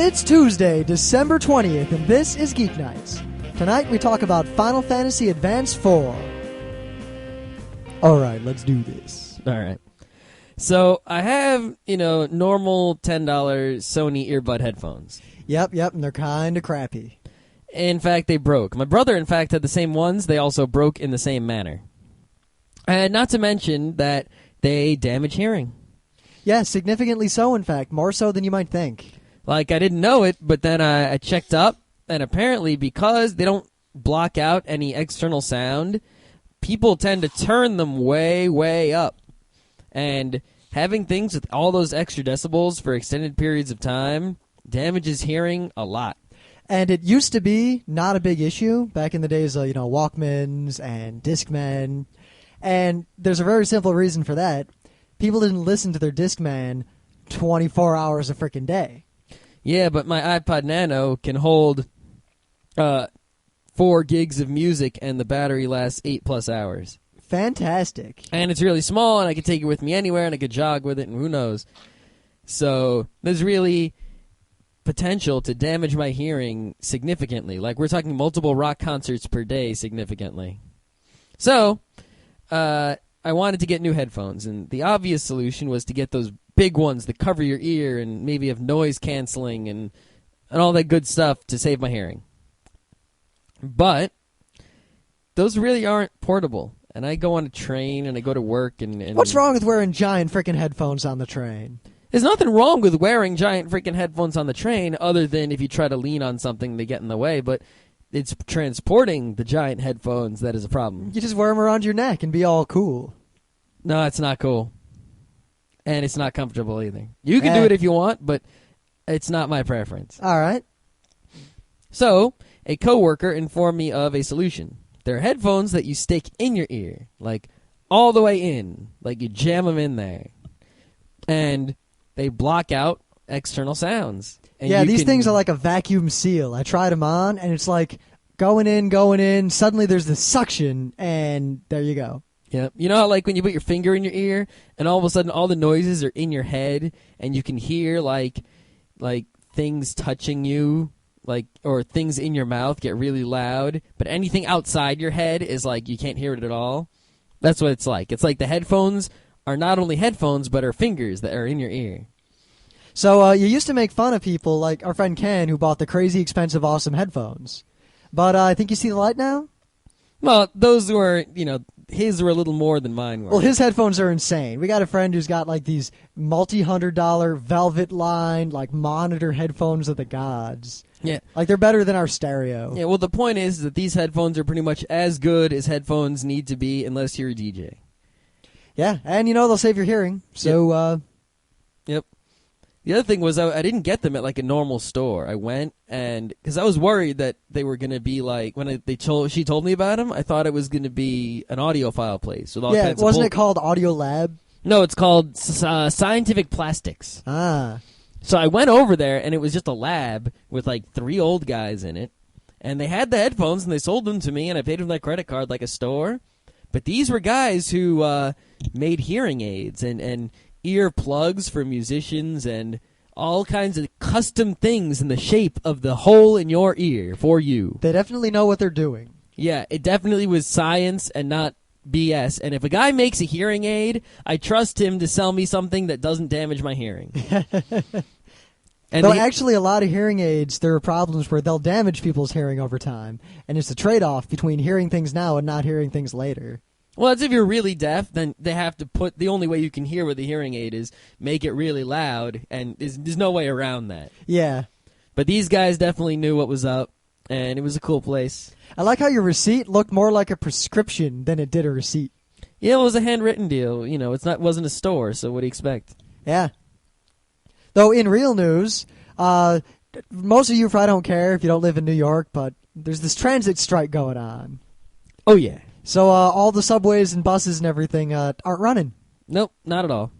It's Tuesday, December 20th, and this is Geeknights. Tonight we talk about Final Fantasy Advance 4. Alright, let's do this. Alright. So, I have, normal $10 Sony earbud headphones. Yep, and they're kinda crappy. In fact, they broke. My brother, in fact, had the same ones. They also broke in the same manner. And not to mention that they damage hearing. Yeah, significantly so, in fact. More so than you might think. Like, I didn't know it, but then I checked up, and apparently because they don't block out any external sound, people tend to turn them way, way up. And having things with all those extra decibels for extended periods of time damages hearing a lot. And it used to be not a big issue back in the days of, Walkmans and Discmen. And there's a very simple reason for that. People didn't listen to their Discman 24 hours a freaking day. Yeah, but my iPod Nano can hold 4 gigs of music, and the battery lasts 8+ hours. Fantastic. And it's really small, and I could take it with me anywhere, and I could jog with it, and who knows. So there's really potential to damage my hearing significantly. Like, we're talking multiple rock concerts per day significantly. So I wanted to get new headphones, and the obvious solution was to get those big ones that cover your ear and maybe have noise canceling and all that good stuff to save my hearing. But those really aren't portable. And I go on a train and I go to work and What's wrong with wearing giant freaking headphones on the train? There's nothing wrong with wearing giant freaking headphones on the train other than if you try to lean on something, they get in the way. But it's transporting the giant headphones that is a problem. You just wear them around your neck and be all cool. No, it's not cool. And it's not comfortable either. You can do it if you want, but it's not my preference. All right. So, a coworker informed me of a solution. There are headphones that you stick in your ear, like all the way in, like you jam them in there. And they block out external sounds. And yeah, these things are like a vacuum seal. I tried them on, and it's like going in. Suddenly there's this suction, and there you go. Yeah, you know how like when you put your finger in your ear, and all of a sudden all the noises are in your head, and you can hear like things touching you, like or things in your mouth get really loud, but anything outside your head is like you can't hear it at all. That's what it's like. It's like the headphones are not only headphones, but are fingers that are in your ear. So you used to make fun of people like our friend Ken, who bought the crazy expensive, awesome headphones. But I think you see the light now? Well, those were, his were a little more than mine were. Well, his headphones are insane. We got a friend who's got like these multi-$100 velvet lined like monitor headphones of the gods. Yeah. Like they're better than our stereo. Yeah, well, the point is that these headphones are pretty much as good as headphones need to be unless you're a DJ. Yeah, and they'll save your hearing. So, Yep. The other thing was I didn't get them at like a normal store. I went and because I was worried that they were going to be like when she told me about them, I thought it was going to be an audiophile place with all kinds of wasn't it called Audio Lab? No, it's called Scientific Plastics. Ah. So I went over there and it was just a lab with like 3 old guys in it, and they had the headphones and they sold them to me and I paid with my credit card like a store. But these were guys who made hearing aids and ear plugs for musicians and all kinds of custom things in the shape of the hole in your ear for you. They definitely know what they're doing. Yeah, it definitely was science and not BS. And if a guy makes a hearing aid, I trust him to sell me something that doesn't damage my hearing. Though actually a lot of hearing aids, there are problems where they'll damage people's hearing over time. And it's a trade-off between hearing things now and not hearing things later. Well, it's if you're really deaf, then they have to put the only way you can hear with a hearing aid is make it really loud, and there's no way around that. Yeah. But these guys definitely knew what was up, and it was a cool place. I like how your receipt looked more like a prescription than it did a receipt. Yeah, it was a handwritten deal. It wasn't a store, so what do you expect? Yeah. Though in real news, most of you probably don't care if you don't live in New York, but there's this transit strike going on. Oh, yeah. So all the subways and buses and everything aren't running. Nope, not at all.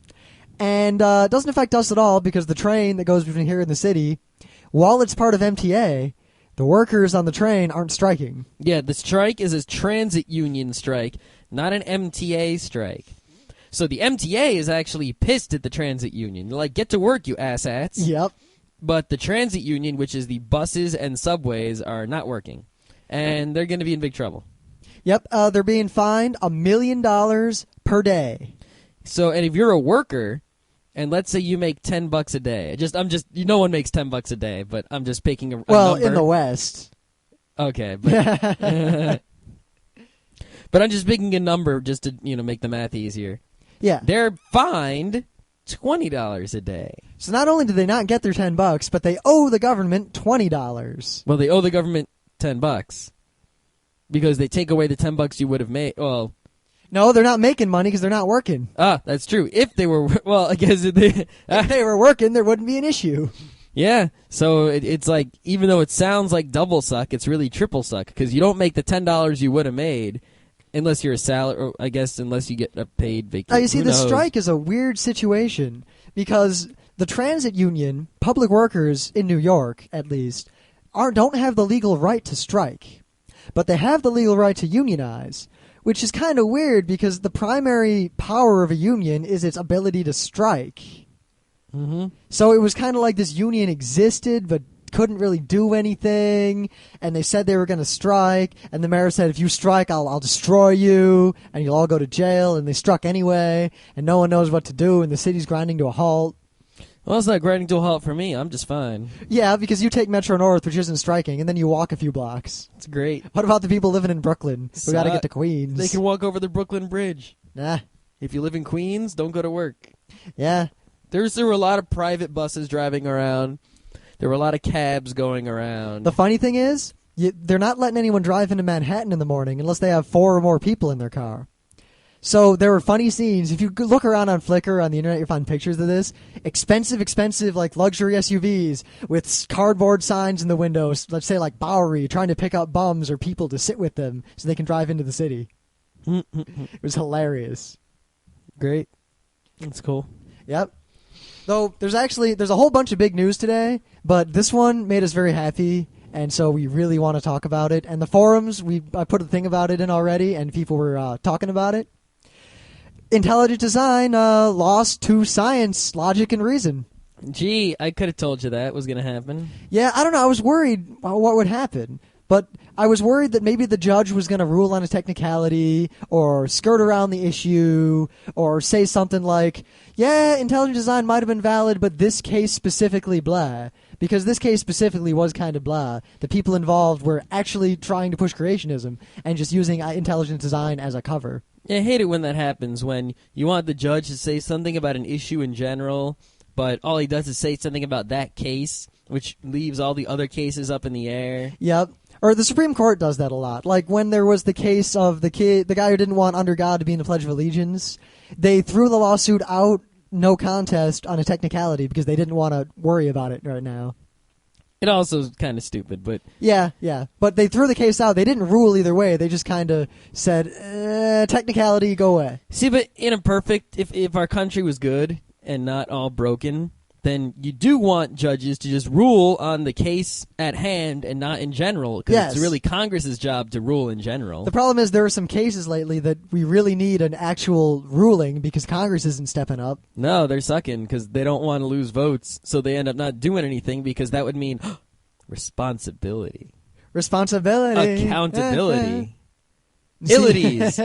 And it doesn't affect us at all because the train that goes between here and the city, while it's part of MTA, the workers on the train aren't striking. Yeah, the strike is a transit union strike, not an MTA strike. So the MTA is actually pissed at the transit union. They're like, get to work, you asshats. Yep. But the transit union, which is the buses and subways, are not working. And they're going to be in big trouble. Yep, they're being fined $1 million per day. So, and if you're a worker, and let's say you make $10 a day, no one makes $10 a day, but I'm just picking a number. In the West. Okay, but but I'm just picking a number just to make the math easier. Yeah, they're fined $20 a day. So not only do they not get their $10, but they owe the government $20. Well, they owe the government $10 because they take away the $10 you would have made. Well, no, they're not making money because they're not working. Ah, that's true. If they were, well, I guess if they were working, there wouldn't be an issue. Yeah, so it's like, even though it sounds like double suck, it's really triple suck because you don't make the $10 you would have made unless you're a salary, or I guess unless you get a paid vacation. You see, the strike is a weird situation because the transit union, public workers in New York at least, don't have the legal right to strike, but they have the legal right to unionize, which is kind of weird because the primary power of a union is its ability to strike. Mm-hmm. So it was kind of like this union existed but couldn't really do anything, and they said they were going to strike, and the mayor said, if you strike, I'll destroy you, and you'll all go to jail, and they struck anyway, and no one knows what to do, and the city's grinding to a halt. Well, it's not grinding to a halt for me. I'm just fine. Yeah, because you take Metro North, which isn't striking, and then you walk a few blocks. It's great. What about the people living in Brooklyn who got to get to Queens? They can walk over the Brooklyn Bridge. Nah. If you live in Queens, don't go to work. Yeah. There were a lot of private buses driving around. There were a lot of cabs going around. The funny thing is, they're not letting anyone drive into Manhattan in the morning unless they have 4 or more people in their car. So there were funny scenes. If you look around on Flickr, on the internet, you'll find pictures of this. Expensive, like luxury SUVs with cardboard signs in the windows, let's say like Bowery, trying to pick up bums or people to sit with them so they can drive into the city. It was hilarious. Great. That's cool. Yep. Though there's a whole bunch of big news today, but this one made us very happy, and so we really want to talk about it. And the forums, I put a thing about it in already, and people were talking about it. Intelligent design lost to science, logic, and reason. Gee, I could have told you that was going to happen. Yeah, I don't know. I was worried what would happen. But I was worried that maybe the judge was going to rule on a technicality or skirt around the issue or say something like, yeah, intelligent design might have been valid, but this case specifically blah. Because this case specifically was kind of blah. The people involved were actually trying to push creationism and just using intelligent design as a cover. Yeah, I hate it when that happens, when you want the judge to say something about an issue in general, but all he does is say something about that case, which leaves all the other cases up in the air. Yep. Or the Supreme Court does that a lot. Like when there was the case of the guy who didn't want Under God to be in the Pledge of Allegiance, they threw the lawsuit out, no contest, on a technicality because they didn't want to worry about it right now. It also is kind of stupid, but... Yeah. But they threw the case out. They didn't rule either way. They just kind of said, technicality, go away. See, but in a perfect... If our country was good and not all broken, then you do want judges to just rule on the case at hand and not in general, because it's really Congress's job to rule in general. The problem is there are some cases lately that we really need an actual ruling because Congress isn't stepping up. No, they're sucking because they don't want to lose votes, so they end up not doing anything because that would mean responsibility. Accountability. Illities.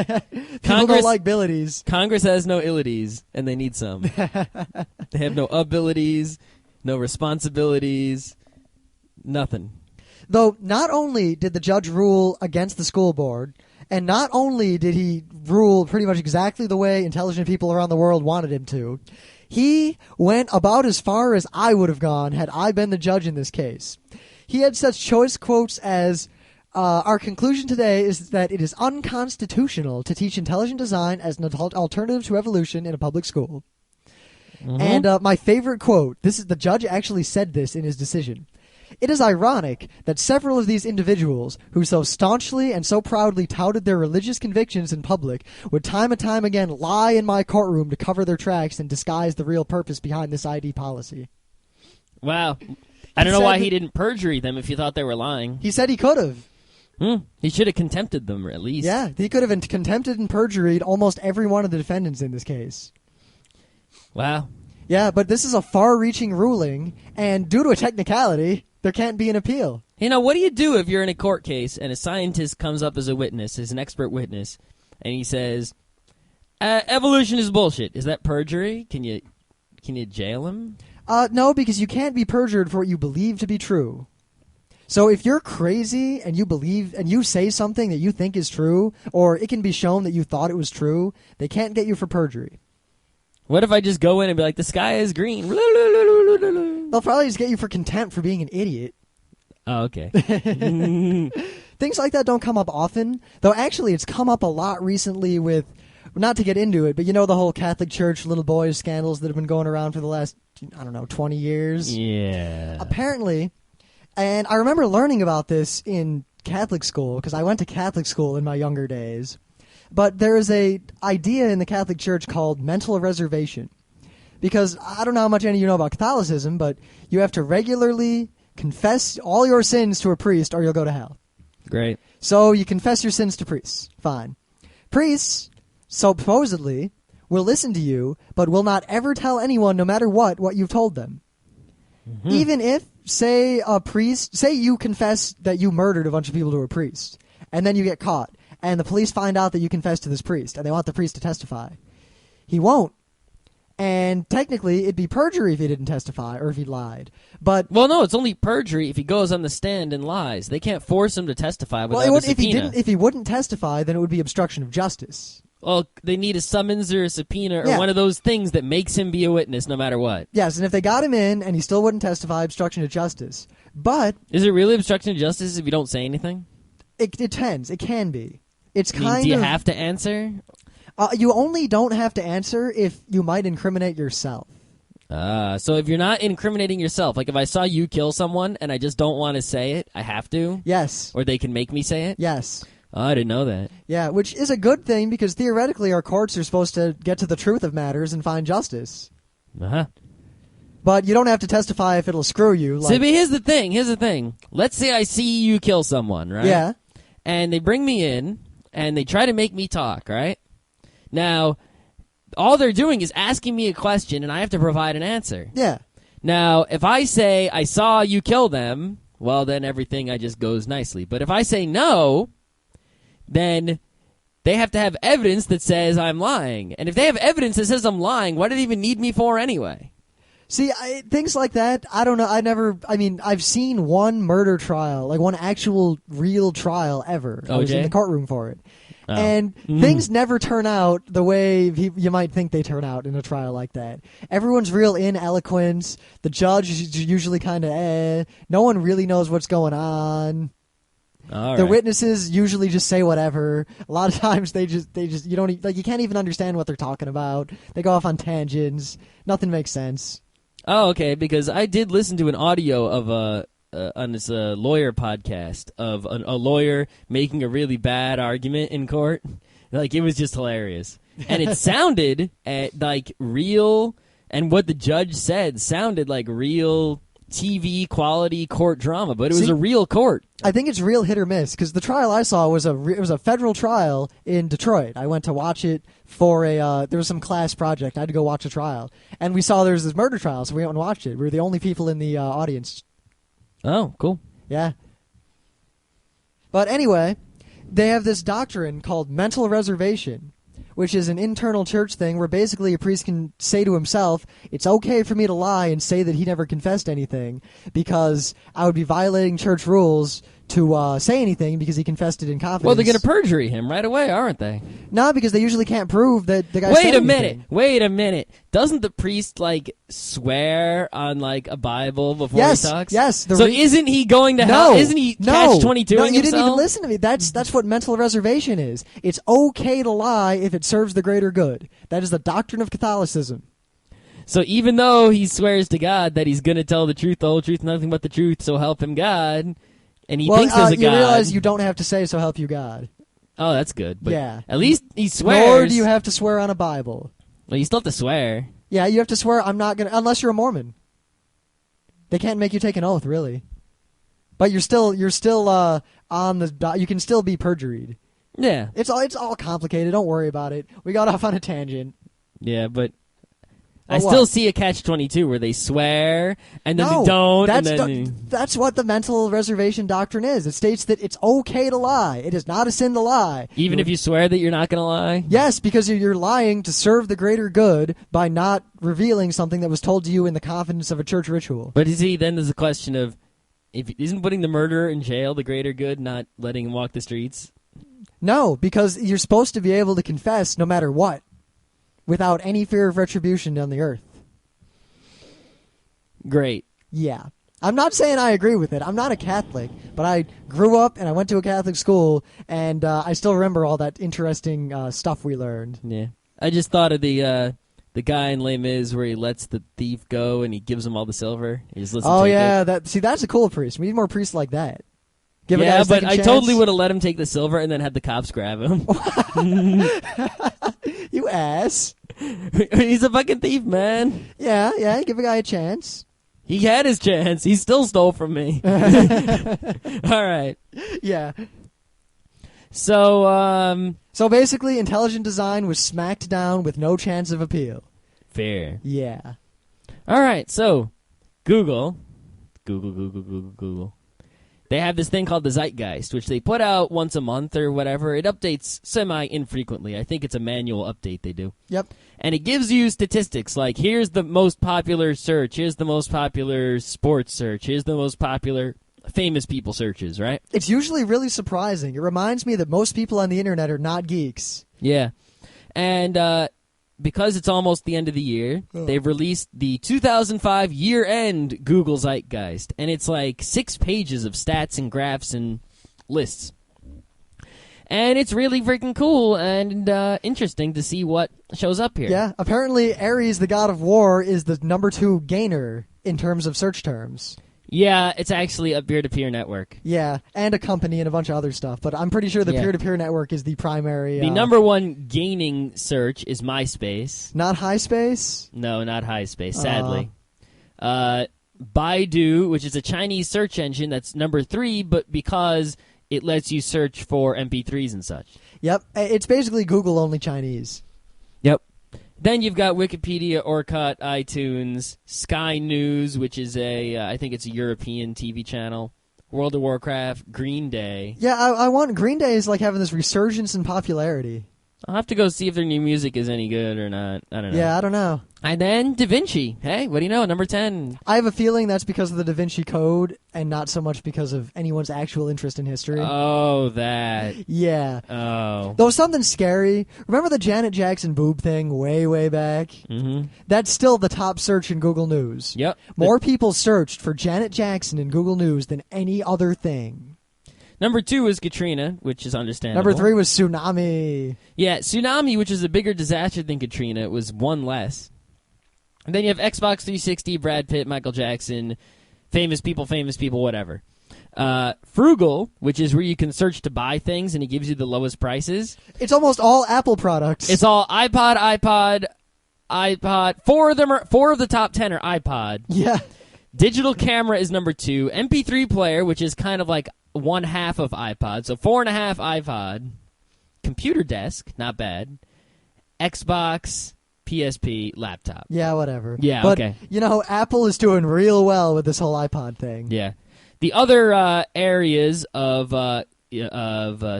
People don't like billities. Congress has no illities, and they need some. They have no abilities, no responsibilities, nothing. Though not only did the judge rule against the school board, and not only did he rule pretty much exactly the way intelligent people around the world wanted him to, he went about as far as I would have gone had I been the judge in this case. He had such choice quotes as... our conclusion today is that it is unconstitutional to teach intelligent design as an alternative to evolution in a public school. Mm-hmm. And my favorite quote, the judge actually said this in his decision. It is ironic that several of these individuals who so staunchly and so proudly touted their religious convictions in public would time and time again lie in my courtroom to cover their tracks and disguise the real purpose behind this ID policy. Wow. I don't know why he didn't perjury them if you thought they were lying. He said he could have. He should have contempted them, at least. Yeah, he could have contempted and perjuried almost every one of the defendants in this case. Wow. Yeah, but this is a far-reaching ruling, and due to a technicality, there can't be an appeal. What do you do if you're in a court case and a scientist comes up as a witness, as an expert witness, and he says, evolution is bullshit? Is that perjury? Can you jail him? No, because you can't be perjured for what you believe to be true. So if you're crazy and you believe and you say something that you think is true, or it can be shown that you thought it was true, they can't get you for perjury. What if I just go in and be like, the sky is green? They'll probably just get you for contempt for being an idiot. Oh, okay. Things like that don't come up often, though actually it's come up a lot recently with, not to get into it, but you know the whole Catholic Church little boys scandals that have been going around for the last, 20 years? Yeah. Apparently, and I remember learning about this in Catholic school, because I went to Catholic school in my younger days. But there is a idea in the Catholic Church called mental reservation. Because I don't know how much any of you know about Catholicism, but you have to regularly confess all your sins to a priest or you'll go to hell. Great. So you confess your sins to priests. Fine. Priests, supposedly, will listen to you, but will not ever tell anyone, no matter what you've told them. Mm-hmm. Even if, say you confess that you murdered a bunch of people to a priest, and then you get caught. And the police find out that you confessed to this priest, and they want the priest to testify. He won't. And technically, it'd be perjury if he didn't testify, or if he lied. But well, no, it's only perjury if he goes on the stand and lies. They can't force him to testify without a subpoena. If he wouldn't testify, then it would be obstruction of justice. Well, they need a summons or a subpoena or one of those things that makes him be a witness no matter what. Yes, and if they got him in and he still wouldn't testify, obstruction of justice. But is it really obstruction of justice if you don't say anything? It depends. It can be. It's do you have to answer? You only don't have to answer if you might incriminate yourself. So if you're not incriminating yourself, like if I saw you kill someone and I just don't want to say it, I have to? Yes. Or they can make me say it? Yes. Oh, I didn't know that. Yeah, which is a good thing because theoretically our courts are supposed to get to the truth of matters and find justice. Uh-huh. But you don't have to testify if it'll screw you. So, but here's the thing. Let's say I see you kill someone, right? Yeah. And they bring me in, and they try to make me talk, right? Now, all they're doing is asking me a question, and I have to provide an answer. Yeah. Now, if I say, I saw you kill them, well, then everything just goes nicely. But if I say no, then they have to have evidence that says I'm lying. And if they have evidence that says I'm lying, what do they even need me for anyway? See, things like that, I don't know. I've seen one murder trial, like one actual real trial ever. I was in the courtroom for it. Oh. And things never turn out the way you might think they turn out in a trial like that. Everyone's real ineloquent. The judge is usually kind of No one really knows what's going on. All the right. witnesses usually just say whatever. A lot of times they just you can't even understand what they're talking about. They go off on tangents. Nothing makes sense. Oh, okay, because I did listen to an audio of on this lawyer podcast of a lawyer making a really bad argument in court. Like, it was just hilarious. And it sounded like real, and what the judge said sounded like real TV quality court drama, but it was a real court. I think it's real hit or miss, because the trial I saw was it was a federal trial in Detroit. I went to watch it for there was some class project. I had to go watch a trial, and we saw there was this murder trial, so we went and watched it. We were the only people in the audience. Oh, cool. Yeah. But anyway, they have this doctrine called mental reservation, which is an internal church thing where basically a priest can say to himself, it's okay for me to lie and say that he never confessed anything because I would be violating church rules to say anything because he confessed it in confidence. Well, they're going to perjury him right away, aren't they? No, because they usually can't prove that the guy said anything. Wait a minute. Doesn't the priest, swear on, a Bible before he talks? Yes. So isn't he going to hell? Isn't he catch-22 No, you didn't even listen to me. That's what mental reservation is. It's okay to lie if it serves the greater good. That is the doctrine of Catholicism. So even though he swears to God that he's going to tell the truth, the whole truth, nothing but the truth, so help him God, and he thinks there's a God. You realize you don't have to say, so help you God. Oh, that's good. But yeah. At least he swears. Nor do you have to swear on a Bible. Well, you still have to swear. Yeah, you have to swear, I'm not going to, unless you're a Mormon. They can't make you take an oath, really. But you're still on the, you can still be perjuried. Yeah. It's all complicated. Don't worry about it. We got off on a tangent. Yeah, but I still see a catch-22 where they swear and then they don't. That's what the mental reservation doctrine is. It states that it's okay to lie. It is not a sin to lie. Even if you swear that you're not going to lie? Yes, because you're lying to serve the greater good by not revealing something that was told to you in the confidence of a church ritual. But you see, then there's a question of, isn't putting the murderer in jail the greater good, not letting him walk the streets? No, because you're supposed to be able to confess no matter what, without any fear of retribution on the earth. Great. Yeah. I'm not saying I agree with it. I'm not a Catholic, but I grew up and I went to a Catholic school, and I still remember all that interesting stuff we learned. Yeah. I just thought of the guy in Les Mis where he lets the thief go and he gives him all the silver. He just lets him take it. That's a cool priest. We need more priests like that. Yeah, but I totally would have let him take the silver and then had the cops grab him. You ass. He's a fucking thief, man. Yeah, give a guy a chance. He had his chance. He still stole from me. All right. Yeah. So basically, intelligent design was smacked down with no chance of appeal. Fair. Yeah. All right, so Google. They have this thing called the Zeitgeist, which they put out once a month or whatever. It updates semi-infrequently. I think it's a manual update they do. Yep. And it gives you statistics like, here's the most popular search, here's the most popular sports search, here's the most popular famous people searches, right? It's usually really surprising. It reminds me that most people on the internet are not geeks. Yeah. And because it's almost the end of the year, they've released the 2005 year-end Google Zeitgeist. And it's like 6 pages of stats and graphs and lists. And it's really freaking cool and interesting to see what shows up here. Yeah, apparently Ares, the god of war, is the number 2 gainer in terms of search terms. Yeah, it's actually a peer-to-peer network. Yeah, and a company and a bunch of other stuff. But I'm pretty sure the peer-to-peer network is the primary... The number 1 gaining search is MySpace. Not HiSpace? No, not HiSpace, sadly. Baidu, which is a Chinese search engine, that's number 3, but because it lets you search for MP3s and such. Yep, it's basically Google only Chinese. Yep. Then you've got Wikipedia, Orkut, iTunes, Sky News, which is I think it's a European TV channel, World of Warcraft, Green Day. Yeah, I want Green Day is like having this resurgence in popularity. I'll have to go see if their new music is any good or not. I don't know. Yeah, I don't know. And then Da Vinci. Hey, what do you know? Number 10. I have a feeling that's because of the Da Vinci Code and not so much because of anyone's actual interest in history. Oh, that. Yeah. Oh. Though something scary. Remember the Janet Jackson boob thing way, way back? Mm-hmm. That's still the top search in Google News. Yep. More people searched for Janet Jackson in Google News than any other thing. Number 2 is Katrina, which is understandable. Number 3 was Tsunami. Yeah, Tsunami, which is a bigger disaster than Katrina, was 1 less. And then you have Xbox 360, Brad Pitt, Michael Jackson, famous people, whatever. Frugal, which is where you can search to buy things and it gives you the lowest prices. It's almost all Apple products. It's all iPod. 4 of the top 10 are iPod. Yeah. Digital camera is number 2. MP3 player, which is kind of like 1/2 of iPod, so 4.5 iPod. Computer desk, not bad. Xbox, PSP, laptop. Yeah, whatever. Yeah, but, okay. You know, Apple is doing real well with this whole iPod thing. Yeah. The other areas of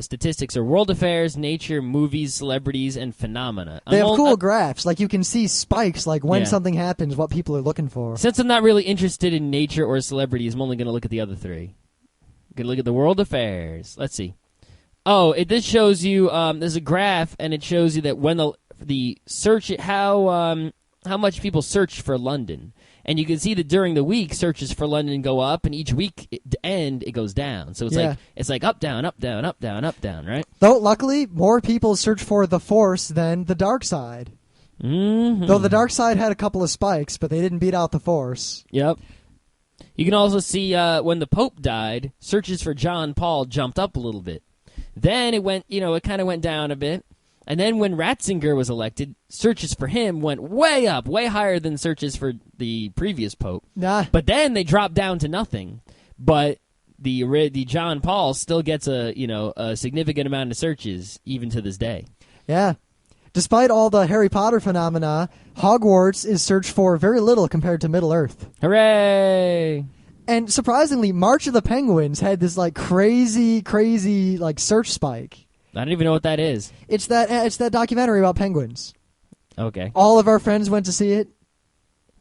statistics are world affairs, nature, movies, celebrities, and phenomena. They have cool graphs. Like, you can see spikes, like when Yeah. something happens, what people are looking for. Since I'm not really interested in nature or celebrities, I'm only going to look at the other 3. I'm going to look at the world affairs. Let's see. Oh, this shows you, there's a graph, and it shows you that when the search, how much people search for London. And you can see that during the week, searches for London go up, and each week it goes down. So it's like up, down, up, down, up, down, up, down, right? Though, luckily, more people search for the Force than the Dark Side. Mm-hmm. Though the Dark Side had a couple of spikes, but they didn't beat out the Force. Yep. You can also see when the Pope died, searches for John Paul jumped up a little bit. Then it went, it kind of went down a bit. And then when Ratzinger was elected, searches for him went way up, way higher than searches for the previous Pope. Nah. But then they dropped down to nothing. But the John Paul still gets a significant amount of searches even to this day. Yeah. Despite all the Harry Potter phenomena, Hogwarts is searched for very little compared to Middle-earth. Hooray! And surprisingly, March of the Penguins had this like crazy like search spike. I don't even know what that is. It's that documentary about penguins. Okay. All of our friends went to see it,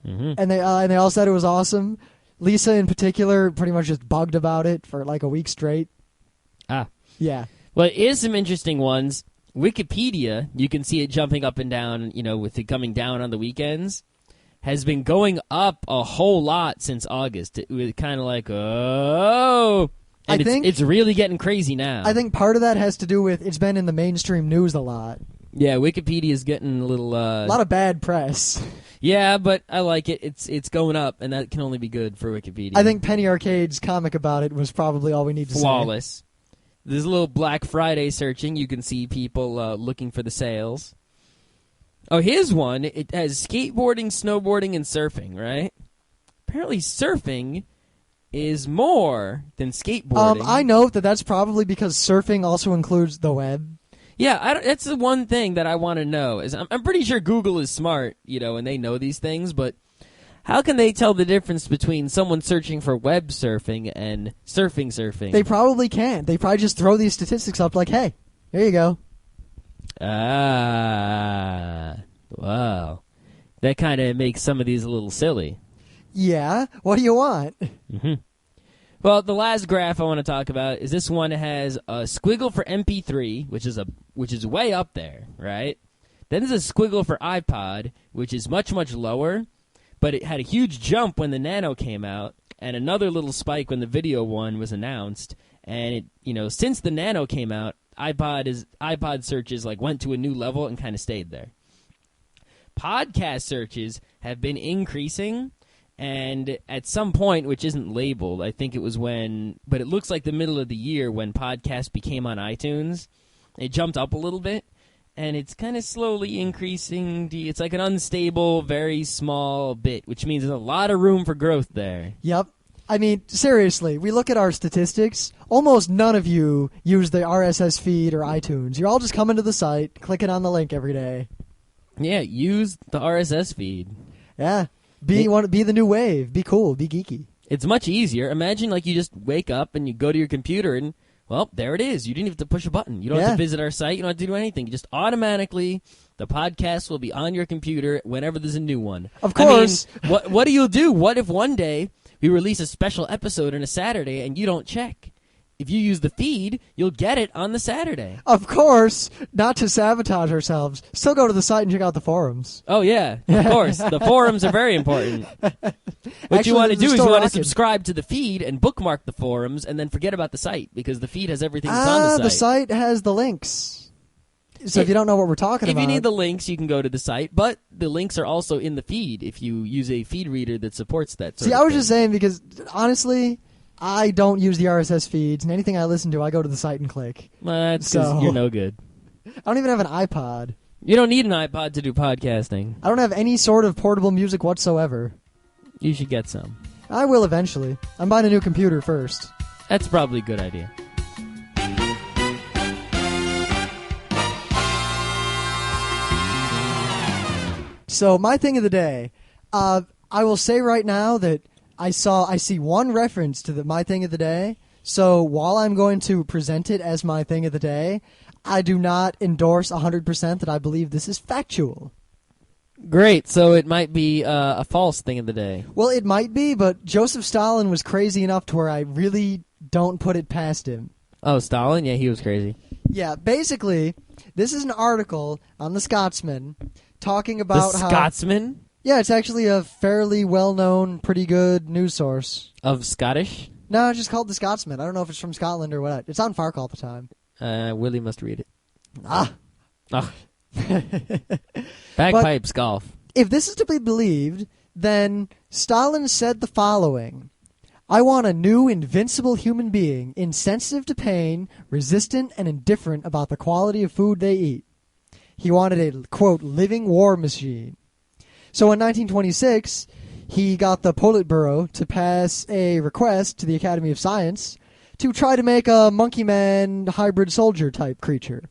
Mm-hmm. and they all said it was awesome. Lisa, in particular, pretty much just bugged about it for like a week straight. Ah. Yeah. Well, here's some interesting ones. Wikipedia, you can see it jumping up and down, with it coming down on the weekends, has been going up a whole lot since August. It was kind of like, oh. And it's really getting crazy now. I think part of that has to do with it's been in the mainstream news a lot. Yeah, Wikipedia is getting a little... a lot of bad press. Yeah, but I like it. It's going up, and that can only be good for Wikipedia. I think Penny Arcade's comic about it was probably all we need to say. Flawless. There's a little Black Friday searching. You can see people looking for the sales. Oh, here's one. It has skateboarding, snowboarding, and surfing, right? Apparently surfing is more than skateboarding. I note that's probably because surfing also includes the web. Yeah, that's the one thing that I want to know. Is I'm pretty sure Google is smart, and they know these things, but how can they tell the difference between someone searching for web surfing and surfing? They probably can't. They probably just throw these statistics up like, hey, here you go. Ah, wow. That kind of makes some of these a little silly. Yeah, what do you want? Mm-hmm. Well, the last graph I want to talk about is this one has a squiggle for MP3, which is way up there, right? Then there's a squiggle for iPod, which is much, much lower, but it had a huge jump when the Nano came out, and another little spike when the video one was announced. And since the Nano came out, iPod searches went to a new level and kind of stayed there. Podcast searches have been increasing. And at some point, which isn't labeled, I think it was but it looks like the middle of the year when podcasts became on iTunes, it jumped up a little bit, and it's kind of slowly increasing. It's like an unstable, very small bit, which means there's a lot of room for growth there. Yep. I mean, seriously, we look at our statistics. Almost none of you use the RSS feed or iTunes. You're all just coming to the site, clicking on the link every day. Yeah, use the RSS feed. Yeah. Be the new wave. Be cool. Be geeky. It's much easier. Imagine you just wake up and you go to your computer and, well, there it is. You didn't have to push a button. You don't have to visit our site. You don't have to do anything. You just automatically, the podcast will be on your computer whenever there's a new one. Of course. I mean, what do you do? What if one day we release a special episode on a Saturday and you don't check? If you use the feed, you'll get it on the Saturday. Of course, not to sabotage ourselves. Still go to the site and check out the forums. Oh, yeah, of course. The forums are very important. What you want to do is you want to subscribe to the feed and bookmark the forums and then forget about the site because the feed has everything that's on the site. The site has the links. So if you don't know what we're talking about... If you need the links, you can go to the site, but the links are also in the feed if you use a feed reader that supports that sort of I was thing. just saying because, honestly... I don't use the RSS feeds, and anything I listen to, I go to the site and click. Well, that's because you're no good. I don't even have an iPod. You don't need an iPod to do podcasting. I don't have any sort of portable music whatsoever. You should get some. I will eventually. I'm buying a new computer first. That's probably a good idea. So, my thing of the day. I will say right now that I see one reference to my thing of the day. So while I'm going to present it as my thing of the day, I do not endorse 100% that I believe this is factual. Great. So it might be a false thing of the day. Well, it might be, but Joseph Stalin was crazy enough to where I really don't put it past him. Oh, Stalin? Yeah, he was crazy. Yeah, basically, this is an article on The Scotsman talking about The Scotsman? Yeah, it's actually a fairly well-known, pretty good news source. Of Scottish? No, it's just called The Scotsman. I don't know if it's from Scotland or what. It's on Fark all the time. Willie must read it. Ah. Bagpipes golf. If this is to be believed, then Stalin said the following. I want a new invincible human being, insensitive to pain, resistant and indifferent about the quality of food they eat. He wanted a, quote, living war machine. So in 1926, he got the Politburo to pass a request to the Academy of Science to try to make a monkey man hybrid soldier type creature.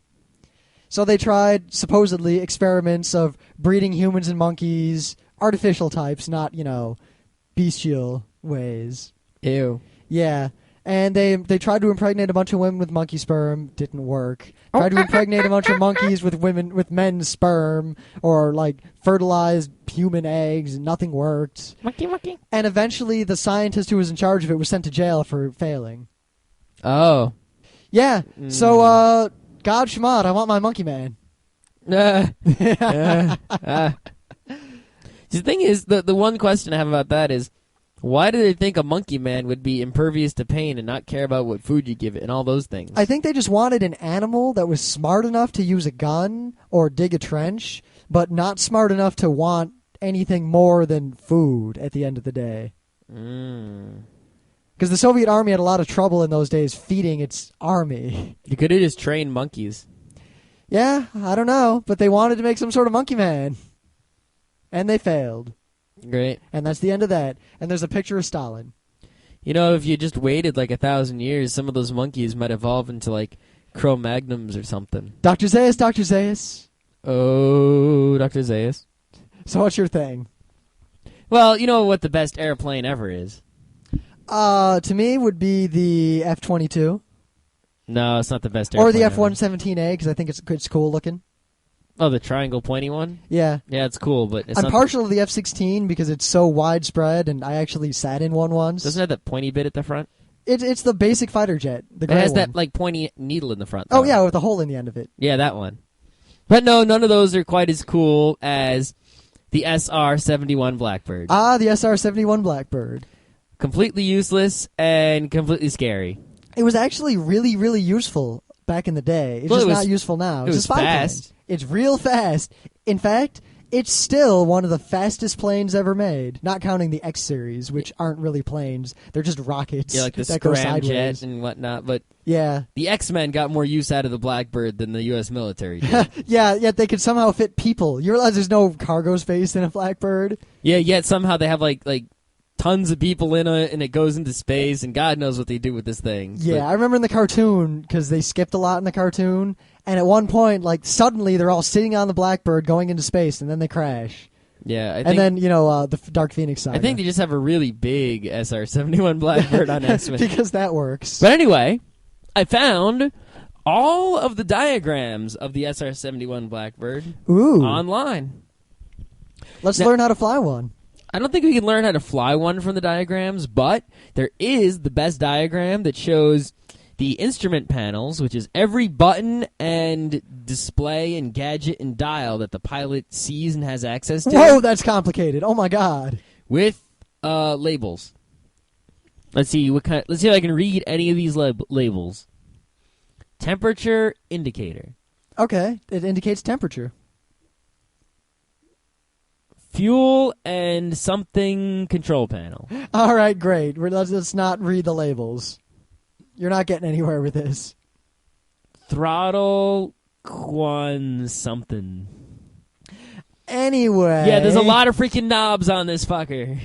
So they tried, supposedly, experiments of breeding humans and monkeys, artificial types, not, bestial ways. Ew. Yeah. And they tried to impregnate a bunch of women with monkey sperm. Didn't work. Tried to impregnate a bunch of monkeys with men's sperm, or like fertilized human eggs. Nothing worked. Monkey. And eventually, the scientist who was in charge of it was sent to jail for failing. Oh. Yeah. So, God Shemad, I want my monkey man. The thing is, the one question I have about that is, why do they think a monkey man would be impervious to pain and not care about what food you give it and all those things? I think they just wanted an animal that was smart enough to use a gun or dig a trench, but not smart enough to want anything more than food at the end of the day. Because the Soviet army had a lot of trouble in those days feeding its army. You could have just trained monkeys. Yeah, I don't know, but they wanted to make some sort of monkey man. And they failed. Great. And that's the end of that. And there's a picture of Stalin. If you just waited like 1,000 years, some of those monkeys might evolve into like Cro-Magnums or something. Dr. Zaius. Oh, Dr. Zaius. So what's your thing? Well, you know what the best airplane ever is? To me would be the F-22. No, it's not the best airplane Or the ever. F-117A, because I think it's cool looking. Oh, the triangle pointy one? Yeah. Yeah, it's cool, but it's I'm not partial to the F-16 because it's so widespread, and I actually sat in one once. Doesn't it have that pointy bit at the front? It's the basic fighter jet. The It gray has one. that like pointy needle in the front. Oh, though. yeah, with a hole in the end of it. Yeah, that one. But no, none of those are quite as cool as the SR-71 Blackbird. Ah, the SR-71 Blackbird. Completely useless and completely scary. It was actually really, really useful back in the day. It's Well, just it was- not useful now. it It's was just fast. It's real fast. In fact, it's still one of the fastest planes ever made, not counting the X series, which aren't really planes. They're just rockets Yeah, like the that go scramjet sideways. and whatnot. But Yeah. the X-Men got more use out of the Blackbird than the U.S. military did. Yeah, yet they could somehow fit people. You realize there's no cargo space in a Blackbird? Yeah, yet somehow they have like tons of people in it, and it goes into space, and God knows what they do with this thing. Yeah, I remember in the cartoon, because they skipped a lot in the cartoon, and at one point, like, suddenly they're all sitting on the Blackbird going into space, and then they crash. Yeah, I think, And then, the Dark Phoenix saga. I think they just have a really big SR-71 Blackbird on X-Men. because that works. But anyway, I found all of the diagrams of the SR-71 Blackbird Ooh. online. Let's Now- learn how to fly one. I don't think we can learn how to fly one from the diagrams, but there is the best diagram that shows the instrument panels, which is every button and display and gadget and dial that the pilot sees and has access to. Whoa, that's complicated. Oh, my God. With labels. Let's see let's see if I can read any of these labels. Temperature indicator. Okay, it indicates temperature. Fuel and something control panel. All right, great. Let's not read the labels. You're not getting anywhere with this. Throttle quan something. Anyway. Yeah, there's a lot of freaking knobs on this fucker.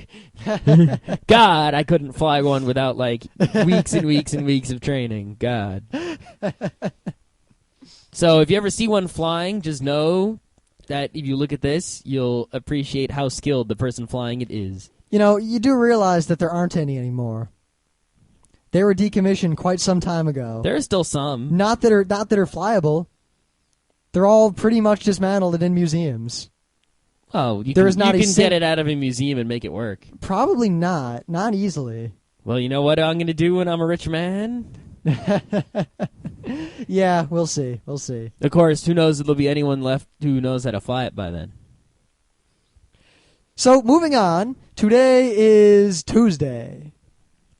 God, I couldn't fly one without like weeks and weeks and weeks of training. God. So if you ever see one flying, just know that if you look at this, you'll appreciate how skilled the person flying it is. You do realize that there aren't any anymore. They were decommissioned quite some time ago. There are still some. Not that are flyable. They're all pretty much dismantled and in museums. Oh, you There can, is not you a can sing- get it out of a museum and make it work. Probably not. Not easily. Well, you know what I'm going to do when I'm a rich man? Yeah, we'll see. We'll see. Of course, who knows if there'll be anyone left who knows how to fly it by then. So, moving on. Today is Tuesday,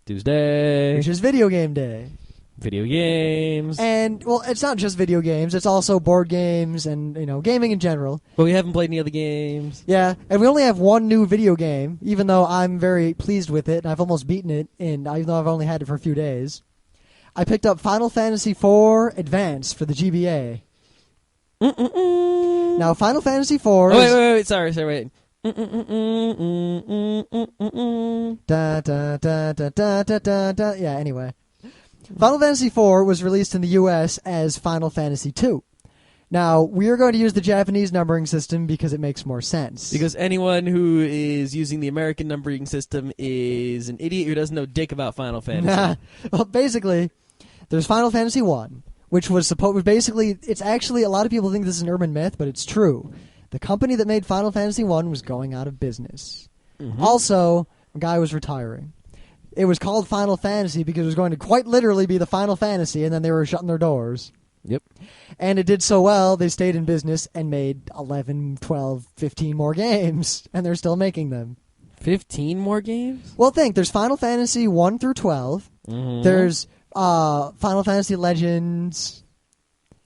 Tuesday. which is video game day. Video games. And, well, it's not just video games. It's also board games and, gaming in general. But we haven't played any other games. Yeah, and we only have one new video game, even though I'm very pleased with it, and I've almost beaten it, even though I've only had it for a few days. I picked up Final Fantasy IV Advance for the GBA. Now, Final Fantasy IV Oh, is... wait. Sorry, wait. Da, da, da, da, da, da, da, da. Yeah, anyway. Final Fantasy IV was released in the U.S. as Final Fantasy II. Now, we are going to use the Japanese numbering system because it makes more sense. Because anyone who is using the American numbering system is an idiot who doesn't know dick about Final Fantasy. Well, basically, there's Final Fantasy 1, which was basically, it's actually, a lot of people think this is an urban myth, but it's true. The company that made Final Fantasy 1 was going out of business. Mm-hmm. Also, a guy was retiring. It was called Final Fantasy because it was going to quite literally be the Final Fantasy, and then they were shutting their doors. Yep. And it did so well, they stayed in business and made 11, 12, 15 more games, and they're still making them. 15 more games? Well, there's Final Fantasy 1 through 12. Mm-hmm. There's Final Fantasy Legends.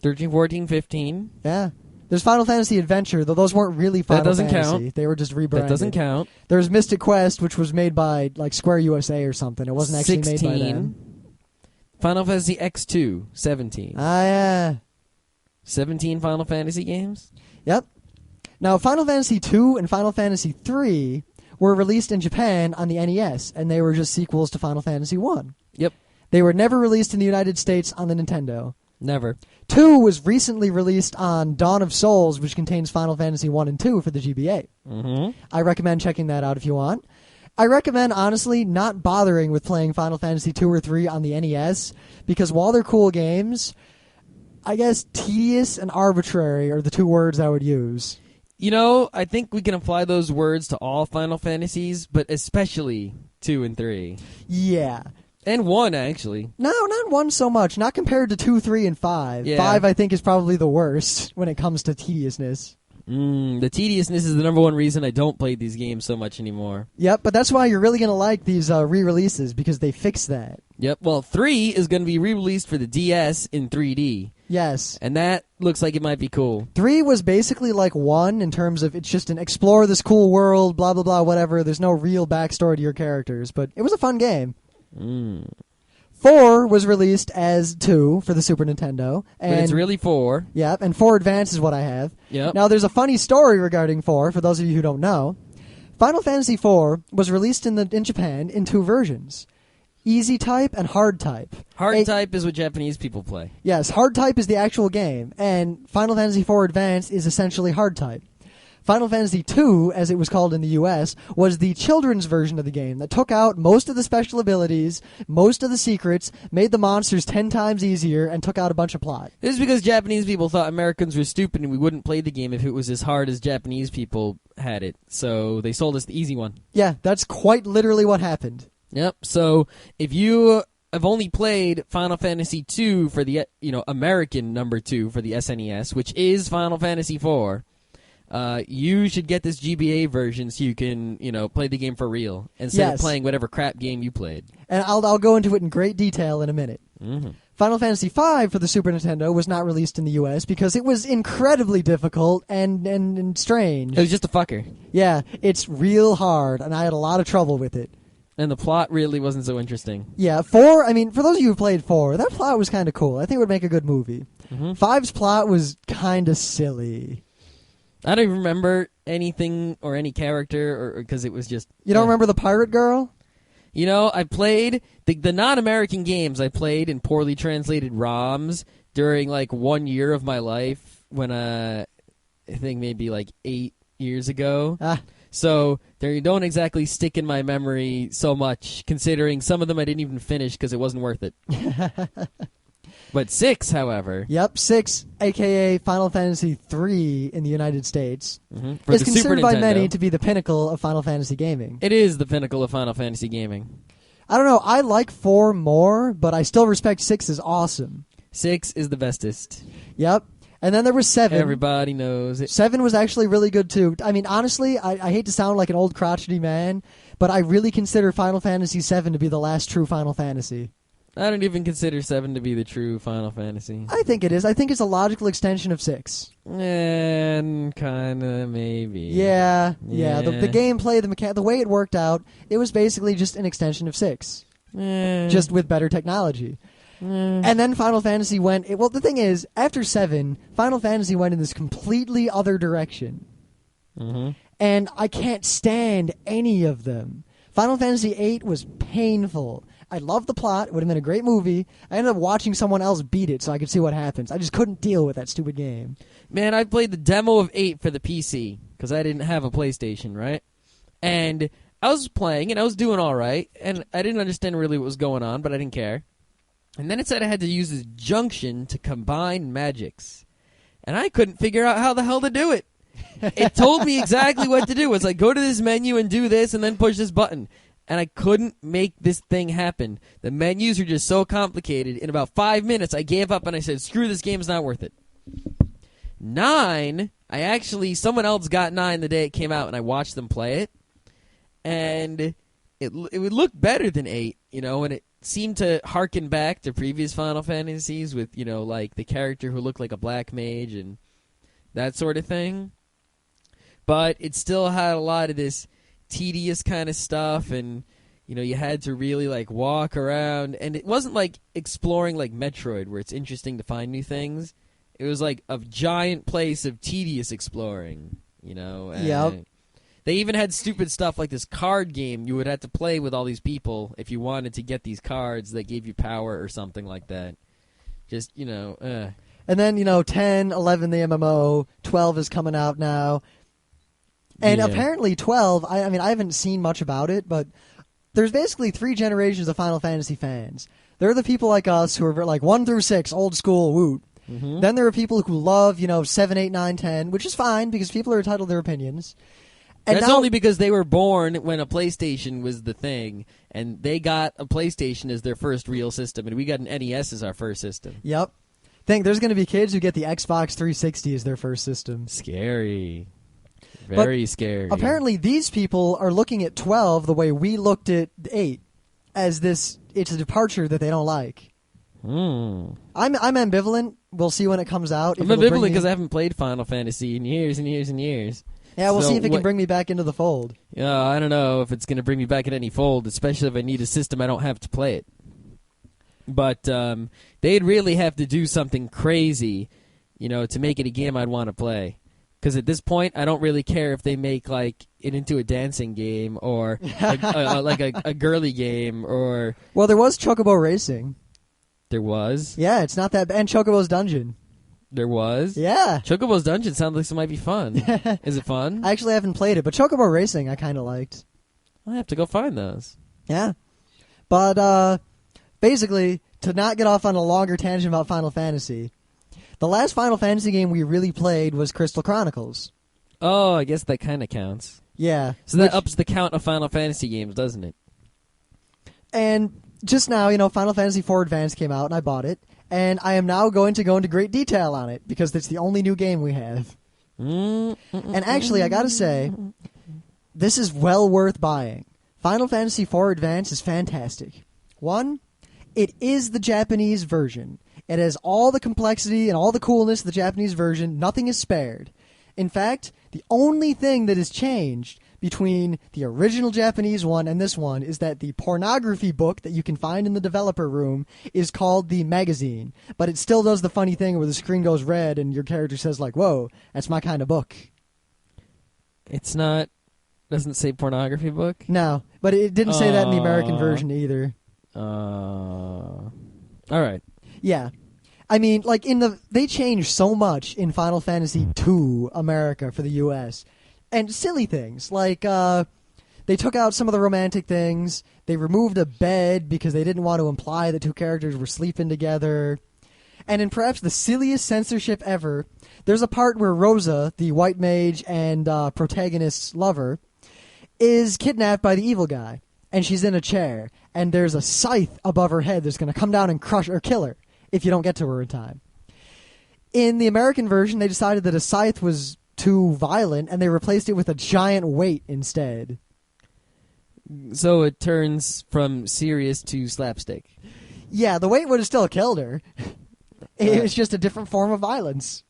13, 14, 15. Yeah. There's Final Fantasy Adventure, though those weren't really Final Fantasy. That doesn't count. They were just rebranded. That doesn't count. There's Mystic Quest, which was made by like Square USA or something. It wasn't actually 16. made by them. Final Fantasy X2, 17. Ah, yeah. 17 Final Fantasy games? Yep. Now, Final Fantasy 2 and Final Fantasy 3 were released in Japan on the NES, and they were just sequels to Final Fantasy 1. Yep. They were never released in the United States on the Nintendo. Never. 2 was recently released on Dawn of Souls, which contains Final Fantasy 1 and 2 for the GBA. Mm-hmm. I recommend checking that out if you want. I recommend, honestly, not bothering with playing Final Fantasy 2 or 3 on the NES, because while they're cool games, I guess tedious and arbitrary are the two words I would use. You know, I think we can apply those words to all Final Fantasies, but especially 2 and 3. Yeah. And 1, actually. No, not 1 so much. Not compared to 2, 3, and 5. Yeah. 5, I think, is probably the worst when it comes to tediousness. The tediousness is the number one reason I don't play these games so much anymore. Yep, but that's why you're really going to like these re-releases, because they fix that. Yep, well, 3 is going to be re-released for the DS in 3D. Yes. And that looks like it might be cool. 3 was basically like 1 in terms of it's just an explore this cool world, blah, blah, blah, whatever. There's no real backstory to your characters, but it was a fun game. 4 was released as 2 for the Super Nintendo. And But it's really 4. Yep, and 4 Advance is what I have. Yep. Now, there's a funny story regarding 4, for those of you who don't know. Final Fantasy 4 was released in Japan in 2 versions. Easy type and hard type. Hard type is what Japanese people play. Yes, hard type is the actual game, and Final Fantasy 4 Advance is essentially hard type. Final Fantasy 2, as it was called in the US, was the children's version of the game that took out most of the special abilities, most of the secrets, made the monsters 10 times easier, and took out a bunch of plot. This is because Japanese people thought Americans were stupid and we wouldn't play the game if it was as hard as Japanese people had it. So they sold us the easy one. Yeah, that's quite literally what happened. Yep, so if you have only played Final Fantasy 2 for the, American number 2 for the SNES, which is Final Fantasy 4, you should get this GBA version so you can, play the game for real instead of playing whatever crap game you played. And I'll go into it in great detail in a minute. Mm-hmm. Final Fantasy V for the Super Nintendo was not released in the US because it was incredibly difficult and strange. It was just a fucker. Yeah, it's real hard, and I had a lot of trouble with it. And the plot really wasn't so interesting. Yeah, 4, I mean, for those of you who played 4, that plot was kind of cool. I think it would make a good movie. Mm-hmm. 5's plot was kind of silly. I don't even remember anything or any character because it was just... You don't remember the pirate girl? I played the non-American games I played in poorly translated ROMs during, 1 year of my life when, I think maybe, 8 years ago. So they don't exactly stick in my memory so much, considering some of them I didn't even finish because it wasn't worth it. But 6, however... Yep, 6, a.k.a. Final Fantasy III in the United States, is considered by many to be the pinnacle of Final Fantasy gaming. It is the pinnacle of Final Fantasy gaming. I don't know, I like 4 more, but I still respect 6 as awesome. 6 is the bestest. Yep. And then there was 7. Everybody knows it. 7 was actually really good, too. I mean, honestly, I hate to sound like an old crotchety man, but I really consider Final Fantasy 7 to be the last true Final Fantasy. I don't even consider 7 to be the true Final Fantasy. I think it is. I think it's a logical extension of 6. And kind of maybe. Yeah. The gameplay, the way it worked out, it was basically just an extension of 6. Just with better technology. And then Final Fantasy went... Well, the thing is, after 7, Final Fantasy went in this completely other direction. Mm-hmm. And I can't stand any of them. Final Fantasy 8 was painful. I love the plot. It would have been a great movie. I ended up watching someone else beat it so I could see what happens. I just couldn't deal with that stupid game. Man, I played the demo of 8 for the PC because I didn't have a PlayStation, right? And I was playing, and I was doing all right, and I didn't understand really what was going on, but I didn't care. And then it said I had to use this junction to combine magics. And I couldn't figure out how the hell to do it. It told me exactly what to do. It's like, go to this menu and do this, and then push this button. And I couldn't make this thing happen. The menus are just so complicated. In about 5 minutes, I gave up, and I said, screw this game, it's not worth it. 9, someone else got 9 the day it came out, and I watched them play it. And it would look better than 8, and it seemed to harken back to previous Final Fantasies with, like the character who looked like a black mage and that sort of thing. But it still had a lot of this tedious kind of stuff, and, you had to really, like, walk around. And it wasn't like exploring like Metroid where it's interesting to find new things. It was like a giant place of tedious exploring, And Yep. they even had stupid stuff like this card game you would have to play with all these people if you wanted to get these cards that gave you power or something like that. Just, And then, 10, 11, the MMO, 12 is coming out now. And Yeah. apparently 12, I haven't seen much about it, but there's basically 3 generations of Final Fantasy fans. There are the people like us who are like 1 through 6, old school, woot. Mm-hmm. Then there are people who love, 7, 8, 9, 10, which is fine because people are entitled to their opinions. And That's now, only because they were born when a PlayStation was the thing, and they got a PlayStation as their first real system, and we got an NES as our first system. Yep. Think there's going to be kids who get the Xbox 360 as their first system. Scary. Very scary. Apparently these people are looking at 12 the way we looked at 8, as it's a departure that they don't like. I'm ambivalent. We'll see when it comes out. I'm ambivalent because I haven't played Final Fantasy in years and years and years. Yeah, we'll So see if it can bring me back into the fold. Yeah, I don't know if it's going to bring me back in any fold, especially if I need a system I don't have to play it. But they'd really have to do something crazy, to make it a game I'd want to play. Because at this point, I don't really care if they make like it into a dancing game or like a girly game or. Well, there was Chocobo Racing. There was. Yeah, it's not that bad. And Chocobo's Dungeon. There was. Yeah. Chocobo's Dungeon sounds like it might be fun. Is it fun? I actually haven't played it, but Chocobo Racing I kind of liked. I'll have to go find those. Yeah. But basically, to not get off on a longer tangent about Final Fantasy, the last Final Fantasy game we really played was Crystal Chronicles. Oh, I guess that kind of counts. Yeah. So that ups the count of Final Fantasy games, doesn't it? And just now, Final Fantasy IV Advance came out, and I bought it. And I am now going to go into great detail on it, because it's the only new game we have. And actually, I gotta say, this is well worth buying. Final Fantasy IV Advance is fantastic. 1, it is the Japanese version. It has all the complexity and all the coolness of the Japanese version. Nothing is spared. In fact, the only thing that has changed between the original Japanese one and this one is that the pornography book that you can find in the developer room is called the magazine. But it still does the funny thing where the screen goes red and your character says, like, whoa, that's my kind of book. It's not. Doesn't say pornography book? No, but it didn't say that in the American version either. All right. Yeah. I mean, like, they changed so much in Final Fantasy II America for the U.S. And silly things, like, they took out some of the romantic things. They removed a bed because they didn't want to imply that 2 characters were sleeping together. And in perhaps the silliest censorship ever, there's a part where Rosa, the white mage and protagonist's lover, is kidnapped by the evil guy. And she's in a chair. And there's a scythe above her head that's going to come down and crush or kill her if you don't get to her in time. In the American version, they decided that a scythe was too violent, and they replaced it with a giant weight instead. So it turns from serious to slapstick. Yeah, the weight would have still killed her. It was just a different form of violence.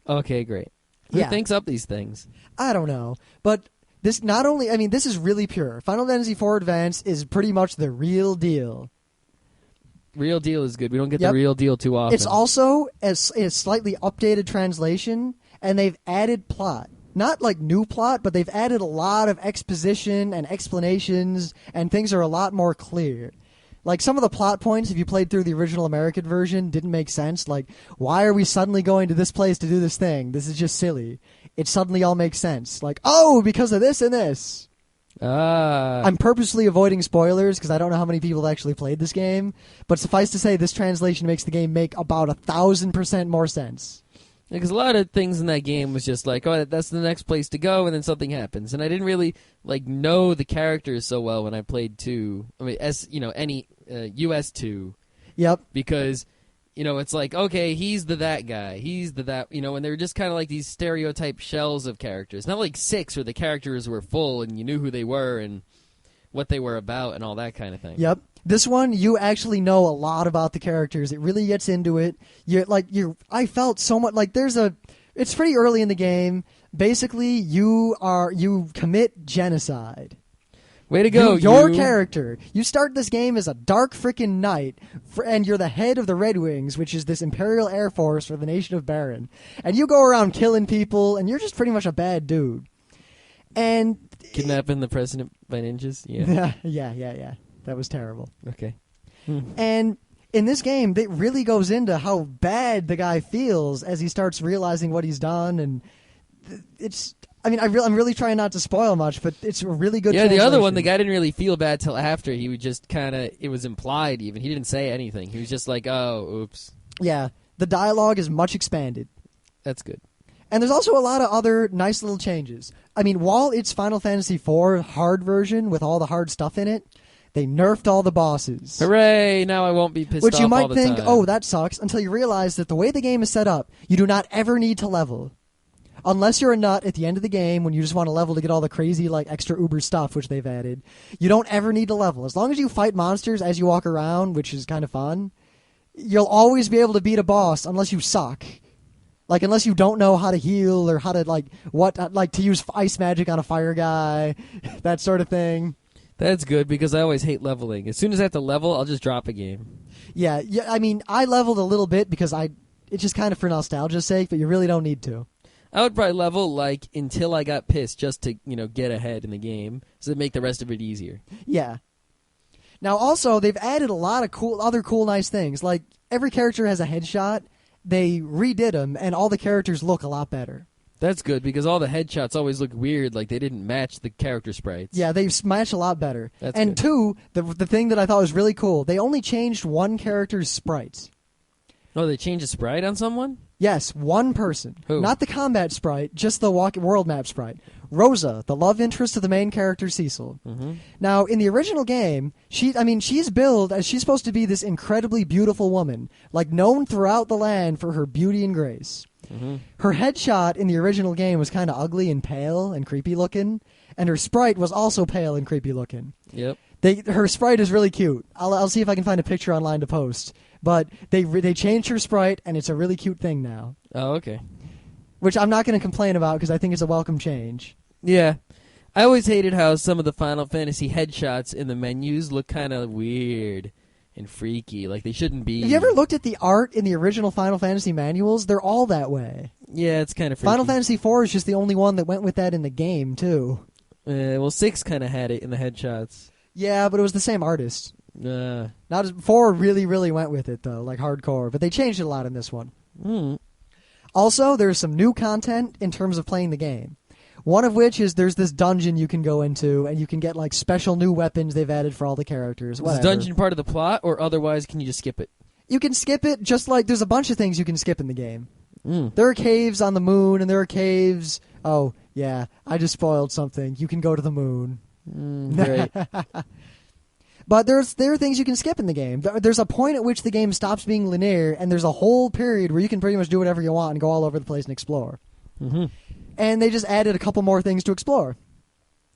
Okay, great. Yeah. Who thinks up these things? I don't know. But this not only... I mean, this is really pure. Final Fantasy IV Advance is pretty much the real deal. Real deal is good. We don't get the real deal too often. It's also a slightly updated translation, and they've added plot. Not like new plot, but they've added a lot of exposition and explanations, and things are a lot more clear. Like, some of the plot points, if you played through the original American version, didn't make sense. Like, why are we suddenly going to this place to do this thing? This is just silly. It suddenly all makes sense. Like, oh, because of this and this. I'm purposely avoiding spoilers because I don't know how many people have actually played this game. But suffice to say, this translation makes the game make about 1,000% more sense. Because a lot of things in that game was just like, oh, that's the next place to go, and then something happens. And I didn't really know the characters so well when I played 2. I mean, US 2. Yep. Because, it's like, okay, he's that guy. He's that, and they were just kind of like these stereotype shells of characters. Not like 6 where the characters were full and you knew who they were and what they were about and all that kind of thing. Yep. This one, you actually know a lot about the characters. It really gets into it. I felt so much like it's pretty early in the game. Basically, you commit genocide. Way to go, your character. You start this game as a dark freaking knight, and you're the head of the Red Wings, which is this Imperial Air Force for the nation of Baron. And you go around killing people, and you're just pretty much a bad dude. And kidnapping the president by ninjas? Yeah. Yeah. That was terrible. Okay. And in this game, it really goes into how bad the guy feels as he starts realizing what he's done, and it's... I mean, I'm really trying not to spoil much, but it's a really good translation. The other one, the guy didn't really feel bad till after. He would just kind of... It was implied, even. He didn't say anything. He was just like, oh, oops. Yeah. The dialogue is much expanded. That's good. And there's also a lot of other nice little changes. I mean, while it's Final Fantasy IV hard version with all the hard stuff in it, they nerfed all the bosses. Hooray! Now I won't be pissed off Which you all might the think, time. oh, that sucks, until you realize that the way the game is set up, you do not ever need to level. Unless you're a nut at the end of the game when you just want to level to get all the crazy extra uber stuff which they've added. You don't ever need to level. As long as you fight monsters as you walk around, which is kind of fun, you'll always be able to beat a boss unless you suck. Unless you don't know how to heal or how to to use ice magic on a fire guy, that sort of thing. That's good because I always hate leveling. As soon as I have to level, I'll just drop a game. Yeah. I mean, I leveled a little bit because it's just kind of for nostalgia's sake, but you really don't need to. I would probably level until I got pissed just to get ahead in the game, so to make the rest of it easier. Yeah. Now also they've added a lot of other cool nice things. Like every character has a headshot. They redid them, and all the characters look a lot better. That's good because all the headshots always look weird, like they didn't match the character sprites. Yeah, they match a lot better. That's and good. 2, the thing that I thought was really cool, they only changed one character's sprites. Oh, they changed a sprite on someone? Yes, one person. Who? Not the combat sprite, just the world map sprite. Rosa, the love interest of the main character, Cecil. Mm-hmm. Now, in the original game, she's billed as she's supposed to be this incredibly beautiful woman, known throughout the land for her beauty and grace. Mm-hmm. Her headshot in the original game was kind of ugly and pale and creepy looking, and her sprite was also pale and creepy looking. Yep. Her sprite is really cute. I'll see if I can find a picture online to post. But they changed her sprite, and it's a really cute thing now. Oh, okay. Which I'm not going to complain about because I think it's a welcome change. Yeah. I always hated how some of the Final Fantasy headshots in the menus look kind of weird and freaky. Like they shouldn't be. Have you ever looked at the art in the original Final Fantasy manuals? They're all that way. Yeah, it's kind of freaky. Final Fantasy IV is just the only one that went with that in the game, too. Well, 6 kind of had it in the headshots. Yeah, but it was the same artist. Not as 4 really, really went with it, though, hardcore. But they changed it a lot in this one. Mm. Also, there's some new content in terms of playing the game. One of which is there's this dungeon you can go into, and you can get special new weapons they've added for all the characters. Whatever. Is the dungeon part of the plot, or otherwise can you just skip it? You can skip it, just there's a bunch of things you can skip in the game. Mm. There are caves on the moon, and there are caves... Oh, yeah, I just spoiled something. You can go to the moon. Great. But there are things you can skip in the game. There's a point at which the game stops being linear, and there's a whole period where you can pretty much do whatever you want and go all over the place and explore. Mm-hmm. And they just added a couple more things to explore.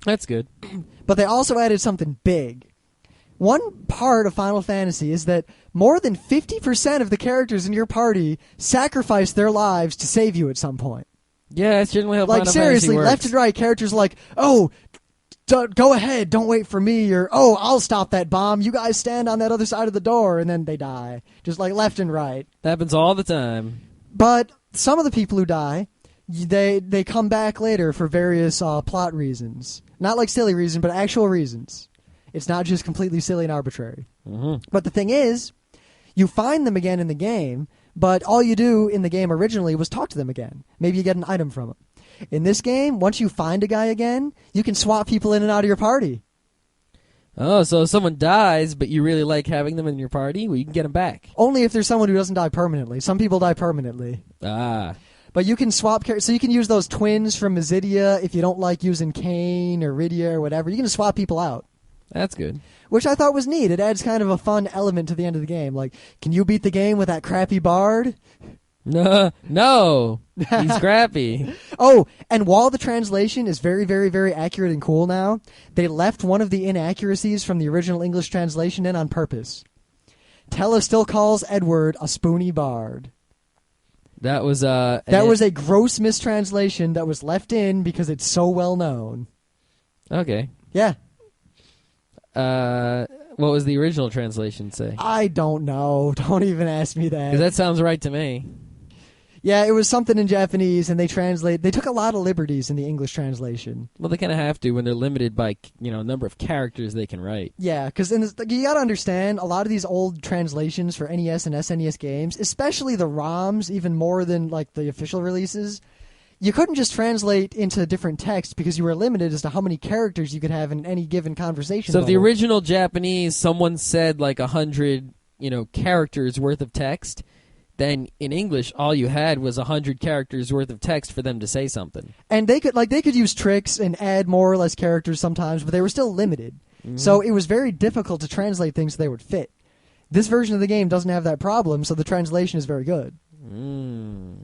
That's good. But they also added something big. One part of Final Fantasy is that more than 50% of the characters in your party sacrifice their lives to save you at some point. Yeah, that's generally how Final seriously, Fantasy works. left and right, characters oh... Go ahead, don't wait for me, or, oh, I'll stop that bomb, you guys stand on that other side of the door, and then they die. Just left and right. That happens all the time. But some of the people who die, they come back later for various plot reasons. Not silly reasons, but actual reasons. It's not just completely silly and arbitrary. Mm-hmm. But the thing is, you find them again in the game, but all you do in the game originally was talk to them again. Maybe you get an item from them. In this game, once you find a guy again, you can swap people in and out of your party. Oh, so if someone dies, but you really like having them in your party, well, you can get them back. Only if there's someone who doesn't die permanently. Some people die permanently. Ah. But you can swap characters. So you can use those twins from Mizidia if you don't like using Kane or Rydia or whatever. You can just swap people out. That's good. Which I thought was neat. It adds kind of a fun element to the end of the game. Like, can you beat the game with that crappy bard? No. He's crappy. Oh, and while the translation is very, very, very accurate and cool now, they left one of the inaccuracies from the original English translation in on purpose. Tella still calls Edward a spoony bard. That was was a gross mistranslation that was left in because it's so well known. Okay. Yeah. What was the original translation say? I don't know. Don't even ask me that. 'Cause that sounds right to me. Yeah, it was something in Japanese, and they took a lot of liberties in the English translation. Well, they kind of have to when they're limited by number of characters they can write. Yeah, because you got to understand, a lot of these old translations for NES and SNES games, especially the ROMs, even more than like the official releases, you couldn't just translate into different text because you were limited as to how many characters you could have in any given conversation. So if the bubble. original Japanese, someone said like 100, characters worth of text, then in English, all you had was 100 characters worth of text for them to say something. And they could use tricks and add more or less characters sometimes, but they were still limited. Mm-hmm. So it was very difficult to translate things so they would fit. This version of the game doesn't have that problem, so the translation is very good. Mm.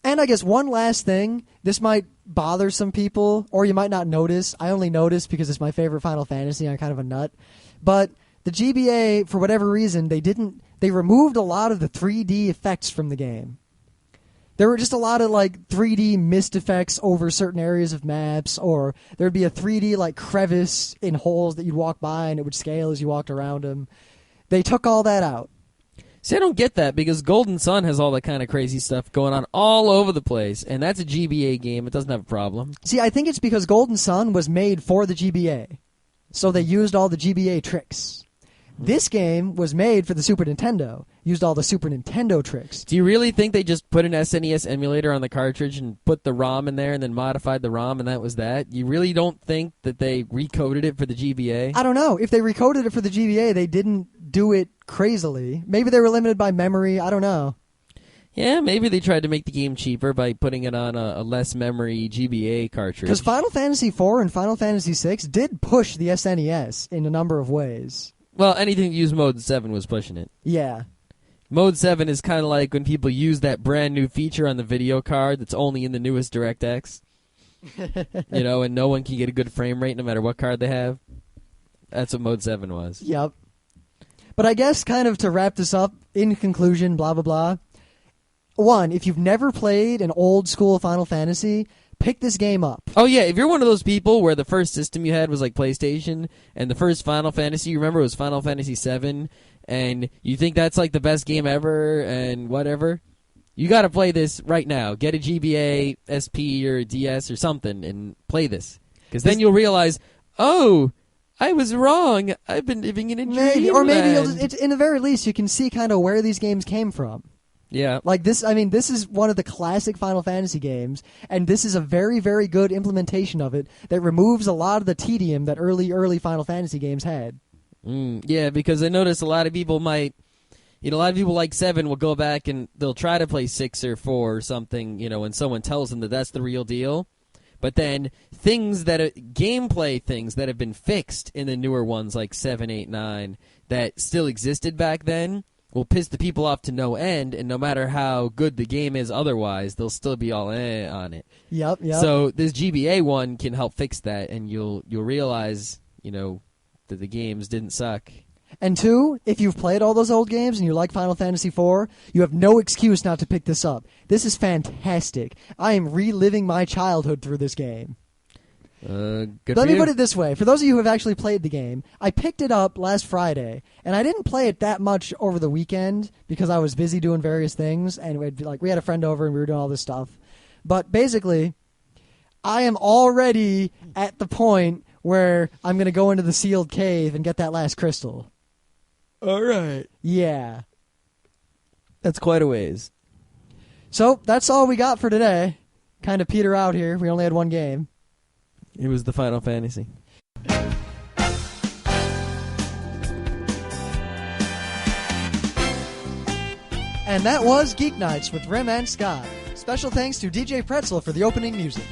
And I guess one last thing, this might bother some people, or you might not notice. I only notice because it's my favorite Final Fantasy. I'm kind of a nut. But the GBA, for whatever reason, they removed a lot of the 3D effects from the game. There were just a lot of like 3D mist effects over certain areas of maps, or there would be a 3D like crevice in holes that you'd walk by and it would scale as you walked around them. They took all that out. See, I don't get that because Golden Sun has all that kind of crazy stuff going on all over the place, and that's a GBA game. It doesn't have a problem. See, I think it's because Golden Sun was made for the GBA, so they used all the GBA tricks. This game was made for the Super Nintendo, used all the Super Nintendo tricks. Do you really think they just put an SNES emulator on the cartridge and put the ROM in there and then modified the ROM and that was that? You really don't think that they recoded it for the GBA? I don't know. If they recoded it for the GBA, they didn't do it crazily. Maybe they were limited by memory. I don't know. Yeah, maybe they tried to make the game cheaper by putting it on a less memory GBA cartridge. Because Final Fantasy IV and Final Fantasy VI did push the SNES in a number of ways. Well, anything that used Mode 7 was pushing it. Yeah. Mode 7 is kind of like when people use that brand new feature on the video card that's only in the newest DirectX. And no one can get a good frame rate no matter what card they have. That's what Mode 7 was. Yep. But I guess kind of to wrap this up, in conclusion, blah, blah, blah. One, if you've never played an old school Final Fantasy, pick this game up. Oh, yeah, if you're one of those people where the first system you had was like PlayStation, and the first Final Fantasy you remember was Final Fantasy VII, and you think that's like the best game ever and whatever, you got to play this right now. Get a GBA, SP, or DS or something and play this. Because then you'll realize, oh, I was wrong. I've been living in a dream. Or maybe in the very least you can see kind of where these games came from. Yeah. Like this, I mean, this is one of the classic Final Fantasy games, and this is a very, very good implementation of it that removes a lot of the tedium that early Final Fantasy games had. Yeah, because I noticed a lot of people might, a lot of people like 7 will go back and they'll try to play 6 or 4 or something, when someone tells them that that's the real deal. But then gameplay things that have been fixed in the newer ones like 7, 8, 9 that still existed back then will piss the people off to no end, and no matter how good the game is otherwise, they'll still be all on it. Yep. So this GBA one can help fix that, and you'll realize, that the games didn't suck. And 2, if you've played all those old games and you like Final Fantasy IV, you have no excuse not to pick this up. This is fantastic. I am reliving my childhood through this game. Let me put it this way. For those of you who have actually played the game, I picked it up last Friday, and I didn't play it that much over the weekend because I was busy doing various things, and we had a friend over and we were doing all this stuff. But basically, I am already at the point where I'm going to go into the sealed cave and get that last crystal. All right. Yeah. That's quite a ways. So that's all we got for today. Kind of peter out here. We only had one game. It was the Final Fantasy. And that was Geeknights with Rim and Scott. Special thanks to DJ Pretzel for the opening music.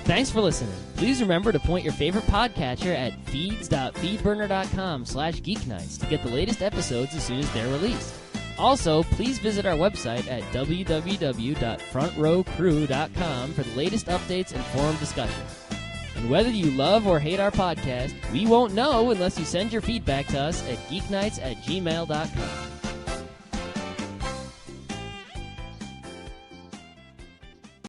Thanks for listening. Please remember to point your favorite podcatcher at feeds.feedburner.com/geeknights to get the latest episodes as soon as they're released. Also, please visit our website at www.frontrowcrew.com for the latest updates and forum discussion. And whether you love or hate our podcast, we won't know unless you send your feedback to us at geeknights@gmail.com.